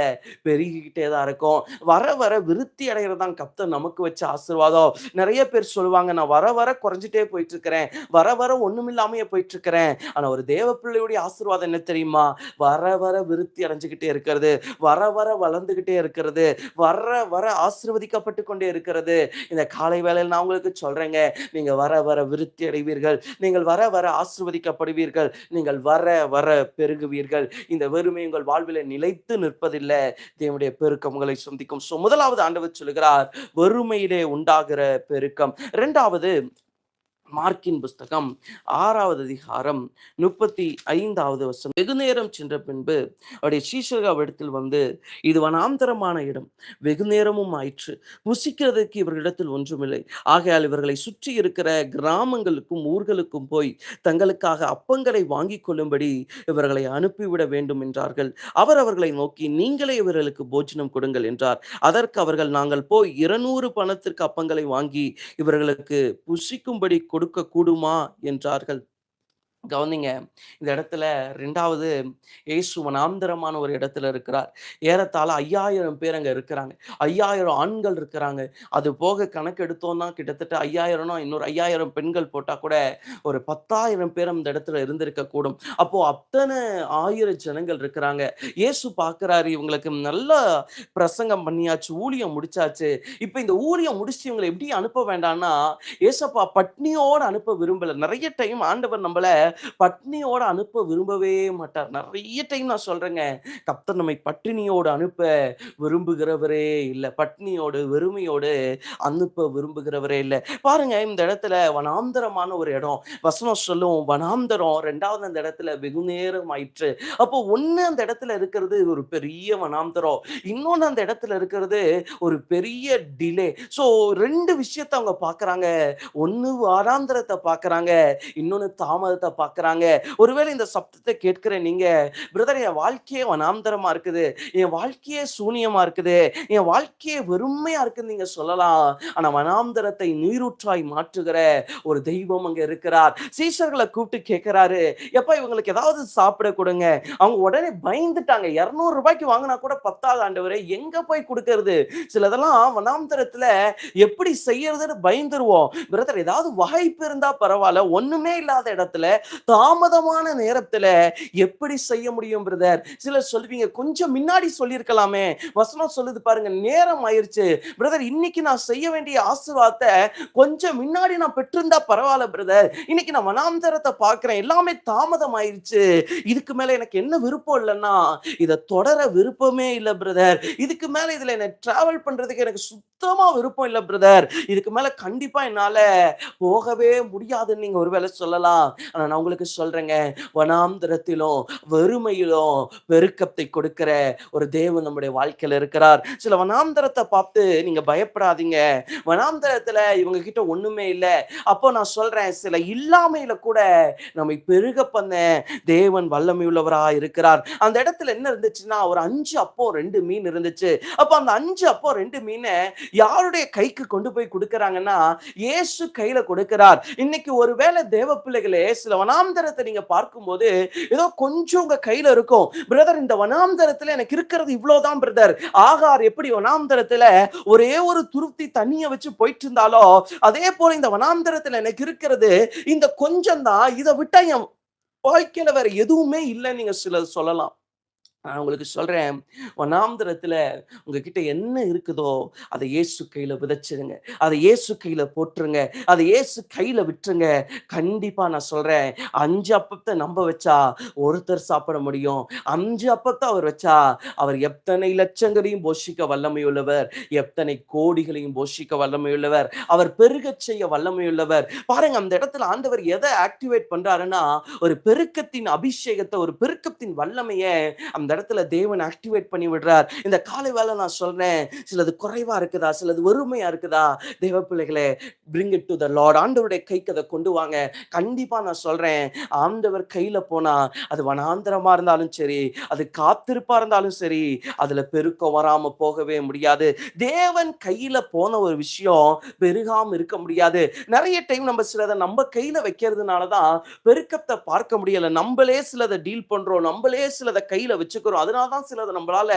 பெருகிக்கிட்டே தான் இருக்கும். வர வர விருத்தி அடைகிறது தான் கர்த்தர் நமக்கு வச்ச ஆசீர்வாதம். நிறைய பேர் சொல்லுவாங்க, நான் வர வர குறைஞ்சிட்டே போயிட்டு இருக்கிறேன். வர வர ஒண்ணுமில்லாமயே போயிட்டு இருக்கிறேன். ஆனா ஒரு தேவ பிள்ளையுடைய ஆசீர்வாதம் என்ன தெரியுமா? வர வர விருத்தி அடைஞ்சுக்கிட்டே இருக்கிறது. வர வர வளர்ந்துகிட்டே இருக்கிறது. வர வர ஆசீர்வதிக்கப்பட்டு கொண்டே இருக்கிறது. இந்த காலை வேளையில நான் உங்களுக்கு சொல்றேங்க, நீங்க வர வர விருத்தி அடைவீர்கள். நீங்கள் வர வர ஆசீர்வதிக்கப்படுவீர்கள். நீங்கள் வர வர பெருகுவீர்கள். இந்த வெறுமை உங்கள் வாழ்விலே நிலைத்து நிற்பதில்லை. தேவனுடைய பெருக்கம் உங்களை சந்திக்கும். முதலாவது ஆண்டவர் சொல்லுகிறார், வறுமையிலே உண்டாகிற பெருக்கம். இரண்டாவது, மார்க்கின் புஸ்தகம் 6வது அதிகாரம் 35வது வசனம். வெகுநேரம் சென்ற பின்பு அவருடைய சீஷர்கள் அவரிடத்தில் வந்து, இது வனாந்தரமான இடம், வெகுநேரமும் ஆயிற்று, புசிக்கிறதுக்கு இவர்களிடத்தில் ஒன்றுமில்லை. ஆகையால் இவர்களை சுற்றி இருக்கிற கிராமங்களுக்கும் ஊர்களுக்கும் போய் தங்களுக்காக அப்பங்களை வாங்கிக் கொள்ளும்படி இவர்களை அனுப்பிவிட வேண்டும் என்றார்கள். அவர் அவர்களை நோக்கி, நீங்களே இவர்களுக்கு போஜனம் கொடுங்கள் என்றார். அதற்கு அவர்கள், நாங்கள் போய் 200 பணத்திற்கு அப்பங்களை வாங்கி இவர்களுக்கு புசிக்கும்படி கொடுக்க கூடுமா என்றார்கள். கவனிங்க, இந்த இடத்துல 2வது, இயேசு வனாந்தரமான ஒரு இடத்துல இருக்கிறார். ஏறத்தாழ 5000 பேர் அங்க இருக்கிறாங்க. 5000 ஆண்கள் இருக்கிறாங்க. அது போக கணக்கு எடுத்தோம்னா கிட்டத்தட்ட 5000னா இன்னொரு 5000 பெண்கள் போட்டா கூட ஒரு 10,000 பேர் அந்த இடத்துல இருந்திருக்க கூடும். அப்போ அத்தனை 1000 ஜனங்கள் இருக்கிறாங்க. இயேசு பார்க்கிறாரு, இவங்களுக்கு நல்லா பிரசங்கம் பண்ணியாச்சு, ஊழியம் முடிச்சாச்சு. இப்ப இந்த ஊழியம் முடிச்சு இவங்களை எப்படி அனுப்ப வேண்டாம்னா, ஏசப்பா பட்னியோட அனுப்ப விரும்பல. நிறைய டைம் ஆண்டவர் நம்மள பட்னியோட அனுப்ப விரும்பவே மாட்டார். நிறைய டைம் நான் சொல்றேங்க, கர்த்தர் நம்மை பட்டினியோடு அனுப்ப விரும்புகிறவரே இல்ல. பட்னியோடு வெறுமையோடு அனுப்ப விரும்புகிறவரே இல்ல. பாருங்க, இந்த இடத்துல வனாந்தரமான ஒரு இடம். வசனம் சொல்லும் வனாந்தரம். 2வது, அந்த இடத்துல வெகுநேரம் ஆயிற்று. அப்போ ஒண்ணு, அந்த இடத்துல இருக்கிறது ஒரு பெரிய வனாந்தரம். இன்னொன்னு, அந்த இடத்துல இருக்கிறது ஒரு பெரிய டிலே. சோ 2 விஷயத்த அவங்க பார்க்கறாங்க. ஒண்ணு வனாந்தரத்தை பார்க்கறாங்க, இன்னொன்னு தாமதத்தை பார்க்கறாங்க. ஒருவேளை இந்த சப்தத்தை கேட்கிற நீங்க, பிரதர், என் வாழ்க்கையே வனாந்தரமா இருக்குது, என் வாழ்க்கையே சூனியமா இருக்குது, என் வாழ்க்கையே வெறுமையா இருக்குன்னு நீங்க சொல்லலாம். ஆனா வனாந்தரத்தை நீரூற்றாய் மாற்றுகிற ஒரு தெய்வம் அங்க இருக்கிறார். சீஷர்களை கூப்பிட்டு கேட்கிறாரு, எப்ப இவங்களுக்கு ஏதாவது சாப்பிட கொடுங்க. அவங்க உடனே பயந்துட்டாங்க. 200 ரூபாய்க்கு வாங்கினா கூட பத்தாது ஆண்டவரே, எங்க போய் கொடுக்கிறது? சிலதெல்லாம் வனாந்தரத்துல எப்படி செய்யறதுன்னு பயந்துருவோம். பிரதர், ஏதாவது வாய்ப்பு இருந்தா பரவாயில்ல, ஒண்ணுமே இல்லாத இடத்துல தாமதமான நேரத்துல எப்படி செய்ய முடியும் பிரதர்? சிலர் சொல்லுவீங்க, கொஞ்சம் முன்னாடி சொல்லியிருக்கலாமே. வசனம் சொல்லுது பாருங்க, நேரம் ஆயிருச்சு பிரதர், இன்னைக்கு நான் செய்ய வேண்டிய ஆசீர்வாதத்தை கொஞ்சம் முன்னாடி நான் பெற்றிருந்தா பரவாயில்ல பிரதர், இன்னைக்கு நான் வனாந்தரத்தை பார்க்கிறேன், எல்லாமே தாமதம் ஆயிருச்சு, இதுக்கு மேல எனக்கு என்ன விருப்பம் இல்லைன்னா இதை தொடர விருப்பமே இல்லை பிரதர், இதுக்கு மேல இதுல என்ன டிராவல் பண்றதுக்கு எனக்கு சுத்தமா விருப்பம் இல்லை பிரதர், இதுக்கு மேல கண்டிப்பா என்னால போகவே முடியாதுன்னு நீங்க ஒருவேளை சொல்லலாம். ஆனா நான் உங்களுக்கு சொல்றேங்க, வனாந்தரத்திலும் வெறுமையிலும் பெருக்கத்தை கொடுக்கிற ஒரு தேவன் நம்முடைய வாழ்க்கையில இருக்கிறார். சில வனாந்தரத்தை பார்த்து நீங்க பயப்படாதீங்க. வனாந்தரத்துல இவங்க கிட்ட ஒண்ணுமே இல்ல. அப்போ நான் சொல்றேன், சில இல்லாமையில கூட நம்மை பெருக பண்ண தேவன் வல்லமை உள்ளவரா இருக்கிறார். அந்த இடத்துல என்ன இருந்துச்சுன்னா, ஒரு 5 அப்பம் 2 மீன் இருந்துச்சு. அப்ப அந்த 5 அப்பம் 2 மீன யாருடைய கைக்கு கொண்டு போய் கொடுக்கறாங்கன்னா, இயேசு கையில கொடுக்கிறார். இன்னைக்கு ஒருவேளை தேவ பிள்ளைகளே, சில வனாந்தரத்தை நீங்க பார்க்கும்போது ஏதோ கொஞ்சம் உங்க கையில இருக்கும். பிரதர், இந்த வனாந்தரத்துல எனக்கு இருக்கிறது இவ்வளவுதான் பிரதர். ஆகார் எப்படி வனாந்தரத்துல ஒரே ஒரு துருத்தி தண்ணிய வச்சு போயிட்டு இருந்தாலோ, அதே போல இந்த வனாந்தரத்துல எனக்கு இருக்கிறது இந்த கொஞ்சம் தான். இதை விட்டா என் வாழ்க்கையில வேற எதுவுமே இல்லைன்னு நீங்க சிலர் சொல்லலாம். நான் உங்களுக்கு சொல்றேன், வனாந்தரத்துல உங்ககிட்ட என்ன இருக்குதோ அதை இயேசு கையில விதைச்சிருங்க. அதை இயேசு கையில போட்டுருங்க. அதை இயேசு கையில விட்டுருங்க. கண்டிப்பா நான் சொல்றேன், 5 அப்பத்தை நம்ப வச்சா ஒருத்தர் சாப்பிட முடியும். 5 அப்பத்தை அவர் வச்சா அவர் எத்தனை லட்சங்களையும் போஷிக்க வல்லமையுள்ளவர், எத்தனை கோடிகளையும் போஷிக்க வல்லமையுள்ளவர், அவர் பெருகச் செய்ய வல்லமையுள்ளவர். பாருங்க, அந்த இடத்துல ஆண்டவர் எதை ஆக்டிவேட் பண்றாருன்னா, ஒரு பெருக்கத்தின் அபிஷேகத்தை, ஒரு பெருக்கத்தின் வல்லமையை அந்த இடத்துல தேவன் ஆக்டிவேட் பண்ணி விடுறார். இந்த காலை வேளை நான் சொல்றேன், சிலது குறைவா இருக்குதா, சிலது வறுமையா இருக்குதா, தேவ பிள்ளைகளே, bring it to the Lord. ஆண்டவருடைய கைக்கு அதை கொண்டு வாங்க. கண்டிப்பா நான் சொல்றேன், ஆண்டவர் கையில போனா அது வனாந்தரமா இருந்தாலும் சரி, அது காத்திருப்பா இருந்தாலும் சரி, அதுல பெருக்கம் வராம போகவே முடியாது. தேவன் கையில போன ஒரு விஷயம் பெருகாம இருக்க முடியாது. நிறைய டைம் நம்ம சிலதை நம்ம கையில வைக்கிறதுனாலதான் பெருக்கத்தை பார்க்க முடியல. நம்மளே சிலதை டீல் பண்றோம், நம்மளே சிலதை கையில வச்சுக்கிறோம். அதனாலதான் சிலதை நம்மளால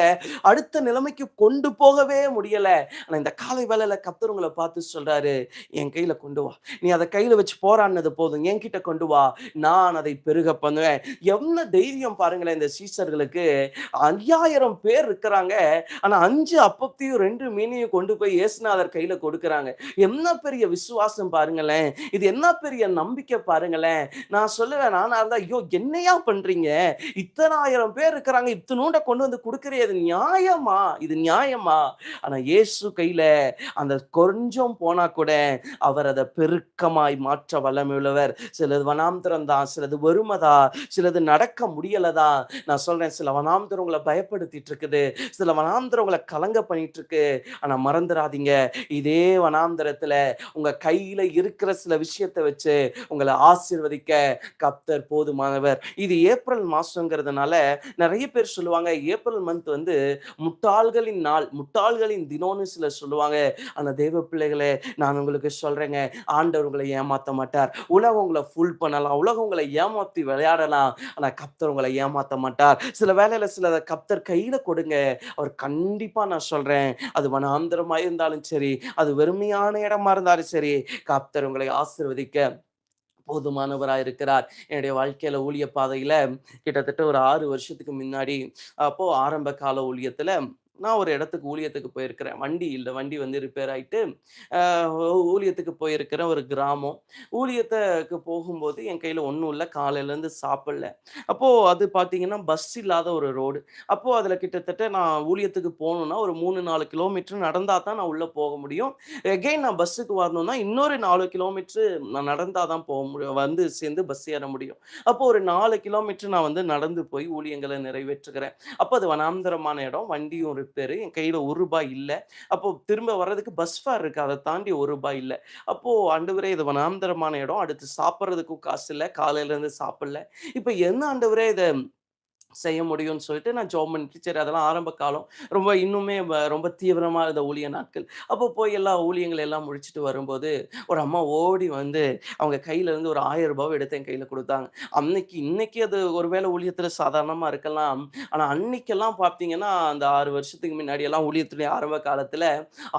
அடுத்த நிலைமைக்கு கொண்டு போகவே முடியல. ஆனா இந்த காலை வேளையில கர்த்தர் உங்களை பார்த்து சொல்றாரு, என் கையில கொண்டு வா. நீ அதை கையில வச்சு போராடினது போதும், என்கிட்ட கொண்டு வா, நான் அதை பெருக பண்ணுவேன். என்ன தைரியம் பாருங்களேன் இந்த சீஷர்களுக்கு. 5000 பேர் இருக்கிறாங்க. ஆனா 5 அப்பத்தையும் 2 மீனையும் கொண்டு போய் இயேசுநாதர் கையில கொடுக்கறாங்க. என்ன பெரிய விசுவாசம் பாருங்களேன். இது என்ன பெரிய நம்பிக்கை பாருங்களேன். நான் சொல்லுவேன், நானா இருந்தா, ஐயோ என்னையா பண்றீங்க, இத்தனாயிரம் பேர் இருக்கிறாங்க, இத்தனூண்ட கொண்டு வந்து கொடுக்கறே, இது நியாயமா, இது நியாயமா? ஆனா இயேசு கையில அந்த கொஞ்சம் போனா கூட அவர் அதை பெருக்கமாய் மாற்ற வல்லமையுள்ளவர். சிலது வனாந்தரம் தான், சிலது வறுமைதா, சிலது நடக்க முடியலதா. நான் சொல்றேன், சில வனாந்தரம் உங்களை பயப்படுத்திட்டு இருக்குது, சில வனாந்தரம் உங்களை கலங்க பண்ணிட்டு இருக்கு. ஆனா மறந்துடாதீங்க, இதே வனாந்தரத்துல உங்க கையில இருக்கிற சில விஷயத்தை வச்சு உங்களை ஆசீர்வதிக்க கர்த்தர் போதுமானவர். இது ஏப்ரல் மாசங்கிறதுனால நிறைய பேர் சொல்லுவாங்க, ஏப்ரல் மந்த் வந்து முட்டாள்களின் நாள், முட்டாள்களின் தினம்னு சிலர் சொல்லுவாங்க. ஆனா தேவ பிள்ளைகளே, நான் உங்களுக்கு சொல்றேங்க, ஆண்டவர் உங்களை ஏமாத்த மாட்டார். உலகம் உங்களை ஃபுல் பண்ணலாம், உலகம் உங்களை ஏமாத்தி விளையாடலாம், ஆனா கர்த்தர் உங்களை ஏமாத்த மாட்டார். சில வேளையில சில கர்த்தர் கையில கொடுங்க, அவர் கண்டிப்பா நான் சொல்றேன், அது வனாந்தரமா இருந்தாலும் சரி, அது வெறுமையான இடமா இருந்தாலும் சரி, கர்த்தர் உங்களை ஆசீர்வதிக்க போதுமானவராக இருக்கிறார். என்னுடைய வாழ்க்கையில ஊழிய பாதையில கிட்டத்தட்ட ஒரு 6 வருஷத்துக்கு முன்னாடி, அப்போ ஆரம்ப கால ஊழியத்துல நான் ஒரு இடத்துக்கு ஊழியத்துக்கு போயிருக்கிறேன். வண்டி இல்ல, வண்டி வந்து ரிப்பேர் ஆயிட்டு ஊழியத்துக்கு போயிருக்கிற ஒரு கிராமம். ஊழியத்துக்கு போகும்போது என் கையில ஒண்ணும் இல்ல, காலையில இருந்து சாப்பிடல. அப்போ அது பார்த்தீங்கன்னா பஸ் இல்லாத ஒரு ரோடு. அப்போ அதுல கிட்டத்தட்ட நான் ஊழியத்துக்கு போகணும்னா ஒரு 3, 4 கிலோமீட்டர் நடந்தா தான் நான் உள்ள போக முடியும். எகைன் நான் பஸ்ஸுக்கு வரணும்னா இன்னொரு 4 கிலோமீட்டர் நான் நடந்தா தான் போக முடியும், வந்து சேர்ந்து பஸ் ஏற முடியும். அப்போ ஒரு 4 கிலோமீட்டர் நான் வந்து நடந்து போய் ஊழியங்களை நிறைவேற்றுகிறேன். அப்போ அது வனாந்தரமான இடம், வண்டியும் ரிப்பேரு, என் கையில ₹1 இல்ல. அப்போ திரும்ப வர்றதுக்கு பஸ் ஃபேர் இருக்கு, அதை தாண்டி ₹1 இல்ல. அப்போ ஆண்டவரே, இது வனாந்தரமான இடம், அடுத்து சாப்பிட்றதுக்கும் காசு இல்ல, காலையில இருந்து சாப்பிடல, இப்ப என்ன ஆண்டவரே இத செய்ய முடியும்னு சொல்லிட்டு நான் ஜெபம் பண்ணிட்டு, சரி அதெல்லாம் ஆரம்ப காலம், ரொம்ப இன்னுமே ரொம்ப தீவிரமா இருந்த ஊழிய நாட்கள். அப்போ போய் எல்லா ஊழியங்களை எல்லாம் முடிச்சுட்டு வரும்போது ஒரு அம்மா ஓடி வந்து அவங்க கையில இருந்து ஒரு ₹1000 எடுத்து என் கையில கொடுத்தாங்க. இன்னைக்கு அது ஒருவேளை ஊழியத்துல சாதாரணமா இருக்கலாம். ஆனா அன்னைக்கெல்லாம் பார்த்தீங்கன்னா, அந்த 6 வருஷத்துக்கு முன்னாடி எல்லாம் ஊழியத்துடைய ஆரம்ப காலத்துல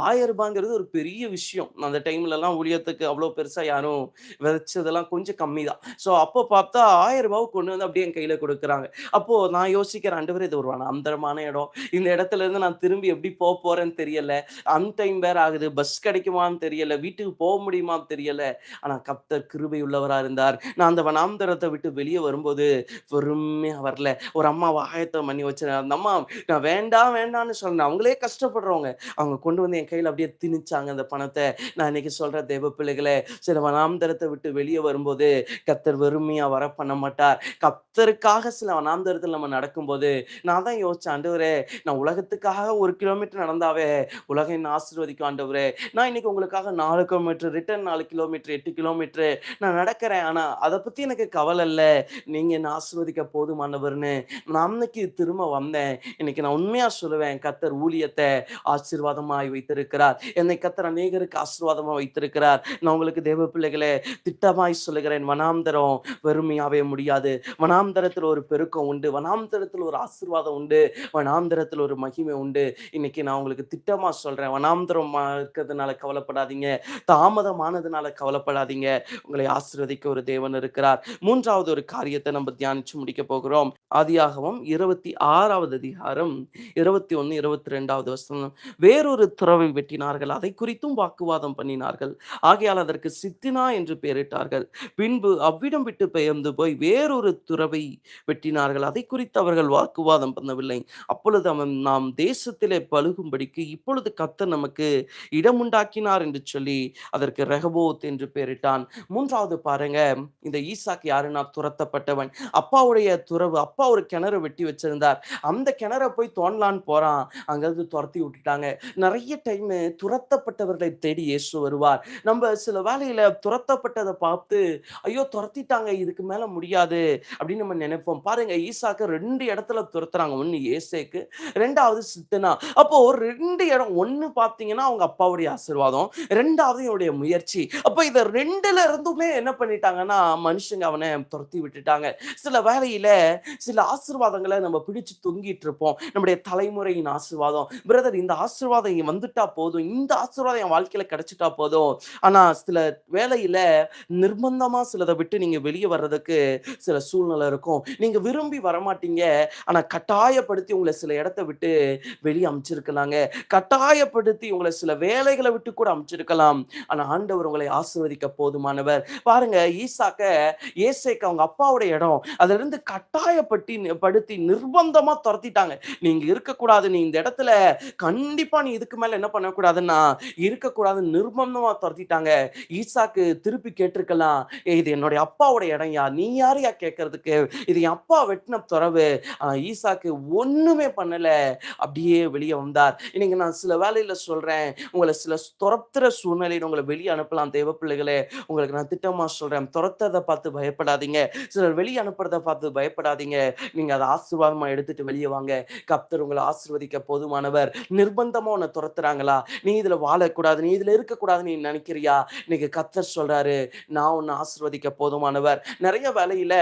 ₹1000ங்கிறது ஒரு பெரிய விஷயம். அந்த டைம்ல எல்லாம் ஊழியத்துக்கு அவ்வளோ பெருசா யாரும் விதைச்சதெல்லாம் கொஞ்சம் கம்மி தான். ஸோ அப்போ பார்த்தா ₹1000 கொண்டு வந்து அப்படியே என் கையில கொடுக்குறாங்க. அப்போ நான் யோசிக்கிறேன், ஆண்டவரே இது ஒரு வனாந்தரமான இடம். இந்த இடத்துல இருந்து நான் திரும்பி எப்படி போறேன்னு தெரியல. அன்டைம் வேற ஆகுது. பஸ் கிடைக்குமான்னு தெரியல. வீட்டுக்கு முடியுமான்னு தெரியல. ஆனா கர்த்தர் கிருபை உள்ளவரா இருந்தார். நான் அந்த வனாந்தரத்த விட்டு வெளிய வரும்போது பொறுமையா வரல. ஒரு அம்மாவ ஆயத்தம் பண்ணி வச்சேன். அந்த அம்மா நான் வேண்டாம் வேண்டான்னு சொன்னேன். அவங்களே கஷ்டப்படுறவங்க. அவங்க கொண்டு வந்து என் கையில அப்படியே திணிச்சாங்க அந்த பணத்த. நான் இன்னைக்கு சொல்றேன் தேவ பிள்ளைகளே, சில வனாந்தரத்த விட்டு வெளிய வரும்போது கர்த்தர் வெறுமையா வர பண்ண மாட்டார். கர்த்தருக்காக சில வனாந்தரத்துல நம்ம நடக்கும்போது, நான் தான் யோசிச்சேன், ஆண்டவரே நான் உலகத்துக்காக 1 கிலோமீட்டர் நடந்தாவே உலகம் என்ன ஆசீர்வதிக்கும் ஆண்டவரே. நான் இன்னைக்கு உங்களுக்காக 4 கிலோமீட்டர், ரிட்டர்ன் 4 கிலோமீட்டர், 8 கிலோமீட்டர் நான் நடக்கிறேன். ஆனா அத பத்தி எனக்கு கவல இல்ல. நீங்க என்ன ஆசீர்வதிக்க போதுமானவர்ன்னு நான் அன்னைக்கு திரும்ப வந்தேன். இன்னைக்கு நான் உண்மையா சொல்லுவேன், கர்த்தர் ஊழியத்த ஆசீர்வாதமாய் வைத்திருக்கிறார். என்னை கர்த்தர் அநேகருக்கு ஆசீர்வாதமா வைத்திருக்கிறார். நான் உங்களுக்கு தேவ பிள்ளைகளே திட்டமாய் சொல்லுகிறேன், வனாந்தரம் வெறுமையாவே முடியாது. வனாந்தரத்துல ஒரு பெருக்கம் உண்டு. வனாந்தரத்துல ஒரு ஆசீர்வாதம் உண்டு. வனாந்தரத்துல ஒரு மகிமை உண்டு. இன்னைக்கு நான் உங்களுக்கு திட்டமா சொல்றேன். வனாந்தரமா இருக்கிறதுனால கவலைப்படாதீங்க. தாமதமானதுனால கவலைப்படாதீங்க. உங்களை ஆசீர்வதிக்க ஒரு தேவன் இருக்கிறார். 3வது ஒரு காரியத்தை நம்ம தியானிச்சு முடிக்க போகிறோம். ஆதியாகமம் 26வது அதிகாரம் 21, 22வது வசனம். வேறொரு துறவை வெட்டினார்கள். அதை குறித்தும் வாக்குவாதம் பண்ணினார்கள். ஆகையால் அதற்கு சித்தினா என்று பெயரிட்டார்கள். பின்பு அவ்விடம் விட்டு பெயர்ந்து போய் வேறொரு துறவை வெட்டினார்கள். அதை குறித்து அவர்கள் வாக்குவாதம் பண்ணவில்லை. அப்பொழுது அவன் நாம் தேசத்திலே பலுகும்படிக்கு இப்பொழுது கர்த்தர் நமக்கு இடமுண்டாக்கினார் என்று சொல்லி அதற்கு ரெகபோத் என்று பெயரிட்டான். 3வது பாருங்க, இந்த ஈசாக்கு யாருன்னா துரத்தப்பட்டவன். அப்பாவுடைய துறவு, அப்பா ஒரு கிணறு வெட்டி வச்சிருந்தார். அந்த கிணற போய் தோண்டலான்னு போறான். அங்கிருந்து துரத்தி விட்டுட்டாங்க. நிறைய டைம் துரத்தப்பட்டவர்களை தேடி இயேசு வருவார். நம்ம சில வேளையில துரத்தப்பட்டதை பார்த்து ஐயோ துரத்திட்டாங்க இதுக்கு மேல முடியாது அப்படின்னு நம்ம நினைப்போம். பாருங்க ஈசாக்கு 2 இடத்துல துரத்துறாங்க. ஒன்னு ஏசேக்கு, 2வது சித்தனா. அப்போ 2 இடம், ஒன்னு பாத்தீங்கன்னா அவங்க அப்பாவுடைய ஆசீர்வாதம், 2வது இவனுடைய முயற்சி. அப்ப இத 2ல இருந்துமே என்ன பண்ணிட்டாங்கன்னா மனுஷங்க அவனை துரத்தி விட்டுட்டாங்க. சில வேளையில சில ஆசீர்வாதங்களை நம்ம பிடிச்சு தொங்கிட்டு இருப்போம். நம்முடைய தலைமுறையின் ஆசீர்வாதம், பிரதர் இந்த ஆசீர்வாதம் இங்க வந்துட்டா போதும், இந்த ஆசீர்வாதம் என் வாழ்க்கையில கிடைச்சிட்டா போதும். ஆனா சில வேளையில நிர்பந்தமா சிலதை விட்டு நீங்க வெளியே வர்றதுக்கு சில சூழ்நிலை இருக்கும். நீங்க விரும்பி வரமாட்டீங்க. ஆனா கட்டாயப்படுத்தி உங்களை சில இடத்தை விட்டு வெளியே அமைச்சிருக்கலாங்க. கட்டாயப்படுத்தி உங்களை சில வேலைகளை விட்டு கூட அமைச்சிருக்கலாம். ஆனா ஆண்டவர் உங்களை ஆசீர்வதிக்க போதுமானவர். பாருங்க ஈசாக்க ஏசேக்கு அவங்க அப்பாவுடைய இடம், அதுல இருந்து கட்டாயப்பட்டு படுத்தி நிர்பந்தமா துரத்திட்டாங்க. நீங்க இருக்கக்கூடாது, நீ இந்த இடத்துல கண்டிப்பா நீ இதுக்கு மேல என்ன பண்ணக்கூடாதுன்னா இருக்கக்கூடாது, நிர்பந்தமா துரத்திட்டாங்க. ஈசாக்கு திருப்பி கேட்டிருக்கலாம், இது என்னுடைய அப்பாவுடைய இடம் யா, நீ யாரையா கேட்கறதுக்கு, இது என் அப்பா வெட்டின துறவு. ஈசாக்கு ஒண்ணுமே பண்ணல, அப்படியே வெளியே வந்தார். இன்னைக்கு நான் சில வேலையில சொல்றேன், உங்களை சில துரத்துற சூழ்நிலையில் உங்களை வெளியே அனுப்பலாம் தேவ பிள்ளைகளே. உங்களுக்கு நான் திட்டமா சொல்றேன், துரத்ததை பார்த்து பயப்படாதீங்க. சிலர் வெளியே அனுப்புறதை பார்த்து பயப்படாதீங்க. நீங்க அதை ஆசீர்வாதமா எடுத்துட்டு வெளியே வாங்க. கர்த்தர் உங்களை ஆசீர்வதிக்க போதுமானவர். நிர்பந்தமா உன்னை துரத்துறாங்களா, நீ இதுல வாழக்கூடாது, நீ இதுல இருக்கக்கூடாது நீ நினைக்கிறியா, இன்னைக்கு கர்த்தர் சொல்றாரு, நான் உன்னை ஆசீர்வதிக்க போதுமானவர். நிறைய வேலையில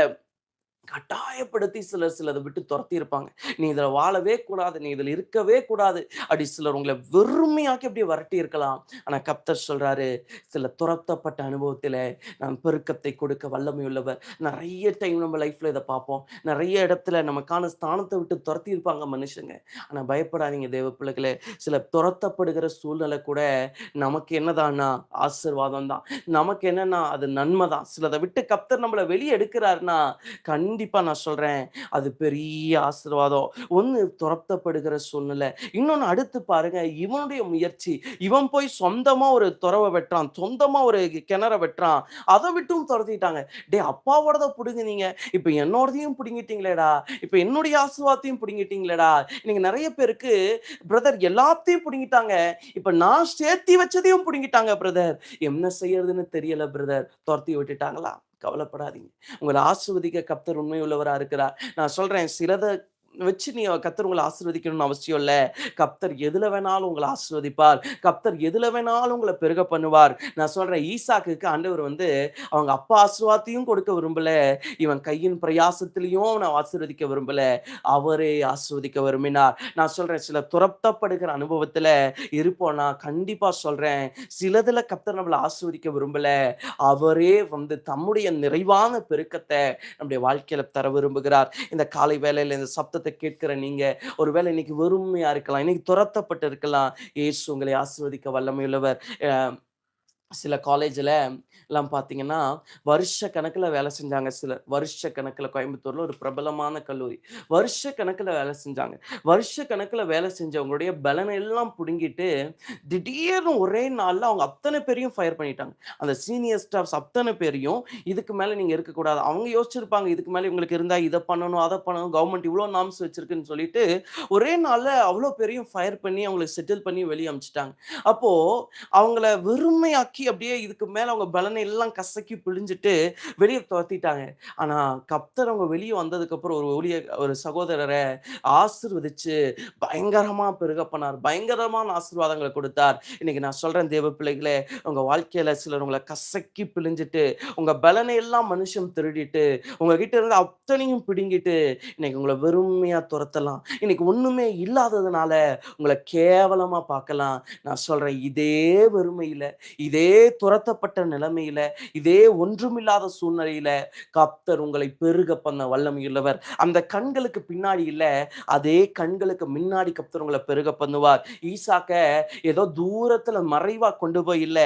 கட்டாயப்படுத்தி சிலதை விட்டு துரத்தி இருப்பாங்க. நீ இதுல வாழவே கூடாது, நீ இதுல இருக்கவே கூடாது அப்படி சிலர் உங்களை வெறுமையாக்கி அப்படியே வரட்டி இருக்கலாம். ஆனா கர்த்தர் சொல்றாரு, சில துரத்தப்பட்ட அனுபவத்தில நான் பெருக்கத்தை கொடுக்க வல்லமை உள்ளவர். நிறைய டைம் நம்ம லைஃப்ல இதை பார்ப்போம். நிறைய இடத்துல நமக்கான ஸ்தானத்தை விட்டு துரத்தி இருப்பாங்க மனுஷங்க. ஆனா பயப்படாதீங்க தேவ பிள்ளைகளே. சில துரத்தப்படுகிற சூழ்நிலை கூட நமக்கு என்னதான்னா ஆசீர்வாதம் தான். நமக்கு என்னன்னா அது நன்மை தான். சிலதை விட்டு கர்த்தர் நம்மளை வெளியே எடுக்கிறாருன்னா கண்டிப்பா நான் சொல்றேன், அது பெரிய ஆசீர்வாதம். ஒண்ணு துரத்தப்படுகிற சூழ்நிலை. இன்னொன்னு அடுத்து பாருங்க, இவனுடைய முயற்சி. இவன் போய் சொந்தமா ஒரு துறவ வெட்டுறான். சொந்தமா ஒரு கிணற வெட்டுறான். அதை விட்டும் துரத்திட்டாங்க. டேய் அப்பாவோடத புடுங்குனீங்க, இப்ப என்னோடதையும் புடுங்கிட்டீங்களேடா, இப்ப என்னுடைய ஆசீர்வாதத்தையும் புடுங்கிட்டீங்களேடா. இன்னைக்கு நிறைய பேருக்கு பிரதர் எல்லாத்தையும் புடுங்கிட்டாங்க, இப்ப நான் சேர்த்தி வச்சதையும் புடுங்கிட்டாங்க பிரதர், என்ன செய்யறதுன்னு தெரியல பிரதர், துரத்தி விட்டுட்டாங்களா? கவலைப்படாதீங்க. உங்களை ஆசீர்வதிக்க கர்த்தர் உண்மை உள்ளவரா இருக்கிறார். நான் சொல்றேன், சிலத வச்சு நீ கர்த்தர் உங்கள ஆசீர்வதிக்கணும்னு அவசியம் இல்ல. கர்த்தர் எதுல வேணாலும் உங்கள ஆசீர்வதிப்பார். கர்த்தர் எதுல வேணாலும் உங்கள பெருக பண்ணுவார். நான் சொல்றேன், ஈசாக்குக்கு ஆண்டவர் அவங்க அப்பா ஆசீர்வாதத்தையும் கொடுக்க விரும்பல. இவன் கையின் பிரயாசத்திலயும் அவன ஆசீர்வதிக்க விரும்பல. அவரே ஆசீர்வதிக்க விரும்பினார். நான் சொல்றேன், சில துரத்தப்படுகிற அனுபவத்துல இருப்போம். நான் கண்டிப்பா சொல்றேன், சிலதுல கர்த்தர் நம்மள ஆசீர்வதிக்க விரும்பல. அவரே தம்முடைய நிறைவான பெருக்கத்த நம்முடைய வாழ்க்கையில தர விரும்புகிறார். இந்த காலை வேளையில இந்த சப்தத்தை கேட்கிற நீங்க, ஒருவேளை இன்னைக்கு வெறுமையா இருக்கலாம், இன்னைக்கு துரத்தப்பட்டு இருக்கலாம். இயேசு உங்களை ஆசீர்வதிக்க வல்லமையுள்ளவர். அ சில காலேஜ்ல எல்லாம் பார்த்தீங்கன்னா, வருஷ கணக்குல வேலை செஞ்சாங்க சிலர். வருஷ கணக்குல கோயம்புத்தூர்ல ஒரு பிரபலமான கல்லூரி. வருஷ கணக்குல வேலை செஞ்சாங்க. வருஷ கணக்குல வேலை செஞ்சவங்களுடைய பலன எல்லாம் புடுங்கிட்டு, திடீர்னு ஒரே நாள்ல அவங்க அத்தன பேரையும் ஃபயர் பண்ணிட்டாங்க. அந்த சீனியர் ஸ்டாஃப்ஸ் அத்தன பேரையும், இதுக்கு மேல நீங்க இருக்கக்கூடாது. அவங்க யோசிச்சிருப்பாங்க, இதுக்கு மேல இவங்களுக்கு இருந்தா இத பண்ணணும், அத பண்ணணும். கவர்ன்மெண்ட் இவ்ளோ நார்ம்ஸ் வச்சிருக்குன்னு சொல்லிட்டு, ஒரே நாள்ல அவ்ளோ பேரையும் ஃபயர் பண்ணி, அவங்கள செட்டில் பண்ணி வெளிய அனுப்பிச்சுட்டாங்க. அப்போ அவங்கள வெறுமையாக்கி அப்படியே இதுக்கு மேல அவங்க பலனை எல்லாம் கசக்கி பிழிஞ்சிட்டு வெளிய தொரத்திட்டாங்க. ஆனா கர்த்தர் அவங்க வெளிய வந்ததுக்கப்புறம் ஒரு சகோதரர ஆசீர்வதிச்சு பயங்கரமா பெருக பண்ணார். பயங்கரமான ஆசீர்வாதங்கள கொடுத்தார். இன்னைக்கு நான் சொல்றேன் தேவ பிள்ளைகளே, உங்க வாழ்க்கையில சிலர் உங்கள கசக்கி பிழிஞ்சிட்டு, உங்க பலனை எல்லாம் மனுஷன் திருடிட்டு, உங்ககிட்ட இருந்து அத்தனையும் பிடுங்கிட்டு, இன்னைக்கு உங்கள வெறுமையா துரத்தலாம். இன்னைக்கு ஒண்ணுமே இல்லாததுனால உங்கள கேவலமா பார்க்கலாம். நான் சொல்றேன், இதே வெறுமையில, இதே துரத்தப்பட்ட நிலைமையில, இதே ஒன்றுமில்லாத சூழ்நிலையில கர்த்தர் உங்களை பெருக பண்ண வல்லமையுள்ளவர். அந்த கண்களுக்கு பின்னாடி இல்ல, அதே கண்களுக்கு முன்னாடி கர்த்தர் உங்கள பெருக பண்ணுவார். ஈசாக்க ஏதோ தூரத்துல மறைவா கொண்டு போய் இல்ல,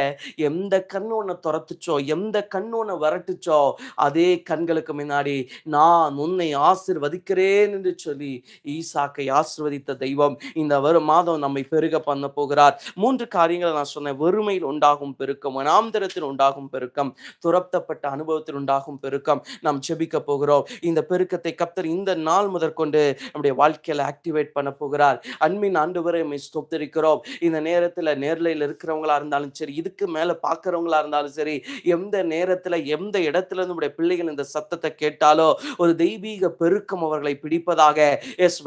எந்த கண்ணு உன்னை துரத்துச்சோ, எந்த கண்ணு உன்னை விரட்டுச்சோ, அதே கண்களுக்கு முன்னாடி நான் உன்னை ஆசீர்வதிக்கிறேன் என்று சொல்லி ஈசாக்கை ஆசீர்வதித்த தெய்வம் இந்த மாதம் நம்மை பெருக பண்ண போகிறார். 3 காரியங்களை நான் சொன்னேன். வெறுமையில் உண்டாகும் பெருக்கம், வனாந்தரத்தில் உண்டாகும் பெருக்கம், துரத்தப்பட்ட அனுபவத்தில் உண்டாகும் பெருக்கம். நாம் ஜெபிக்க போகிறோம். இந்த பெருக்கத்தை கர்த்தர் இந்த நாள் முதற்கொண்டு நம்முடைய வாழ்க்கையில ஆக்டிவேட் பண்ண போகிறார். அன்பின் ஆண்டவரே உம்மை ஸ்தோத்திரிக்கிறோம். இந்த நேரத்துல நேர்லையில் இருக்கிறவங்களா இருந்தாலும் சரி, இதுக்கு மேல பார்க்கிறவங்களா இருந்தாலும் சரி, எந்த நேரத்துல எந்த இடத்துல நம்முடைய பிள்ளைகள் இந்த சத்தத்தை கேட்டாலோ ஒரு தெய்வீக பெருக்கம் அவர்களை பிடிப்பதாக.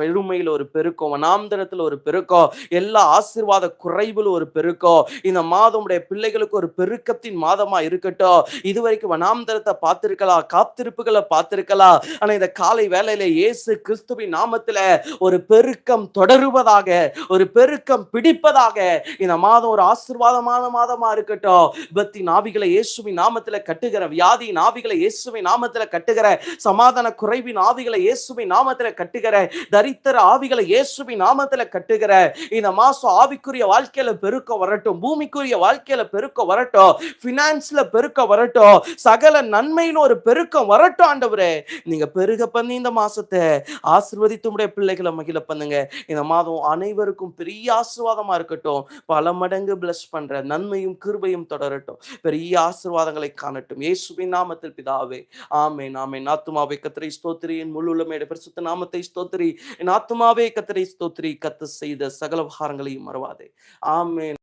வெறுமையில் ஒரு பெருக்கம், வனாந்தரத்தில் ஒரு பெருக்கம், எல்லா ஆசீர்வாத குறைவில் ஒரு பெருக்கம். இந்த மாதம் உடைய பிள்ளைகளுக்கு ஒரு பெருக்கத்தின் மாதமா இருக்கட்டும். இதுவரைக்கும் வனாந்தரத்தை பார்த்திருக்கலாம், காத்திருப்புகளை பார்த்திருக்கலாம். ஆனா இந்த காலை வேளையில இயேசு கிறிஸ்துவின் நாமத்துல ஒரு பெருக்கம் தொடருவதாக, ஒரு பெருக்கம் பிடிப்பதாக. இந்த மாதம் ஒரு ஆசீர்வாதமான மாதமா இருக்கட்டும். விபத்தின் ஆவிகளை இயேசுவின் நாமத்துல கட்டுகிற, வியாதியின் ஆவிகளை இயேசுவின் நாமத்துல கட்டுகிற, சமாதான குறைவின் ஆவிகளை இயேசுவின் நாமத்துல கட்டுகிற, தரித்திர ஆவிகளை இயேசுவின் நாமத்துல கட்டுகிற. இந்த மாசம் ஆவிக்குரிய வாழ்க்கையில பெருக்க வரட்டும், பூமிக்குரிய வாழ்க்கையில பெருக்க வரட்டும், பினான்ஸ்ல பெருக்க வரட்டும், சகல நன்மையில ஒரு பெருக்கம் வரட்டும். ஆண்டவரே, நீங்க பெருக பண்ணி இந்த மாசத்தை ஆசீர்வதித்து உடைய பிள்ளைகளை மகிழ பண்ணுங்க. இந்த மாதம் அனைவருக்கும் பெரிய ஆசீர்வாதமா இருக்கட்டும். பல மடங்கு பிளஸ் பண்ற நன்மையும் கிருபையும் தொடரட்டும். பெரிய ஆசீர்வாதங்களை காணட்டும். இயேசுவின் நாமத்தில் பிதாவே, ஆமென் ஆமென். ஆத்துமாவே கர்த்தரை ஸ்தோத்திரி, என் முழு உள்ளமே பரிசுத்த நாமத்தை ஸ்தோத்திரி. என் ஆத்துமாவே கர்த்தரை ஸ்தோத்திரி, கர்த்தர் செய்த சகல உபகாரங்களையும் மறவாதே. ஆமென்.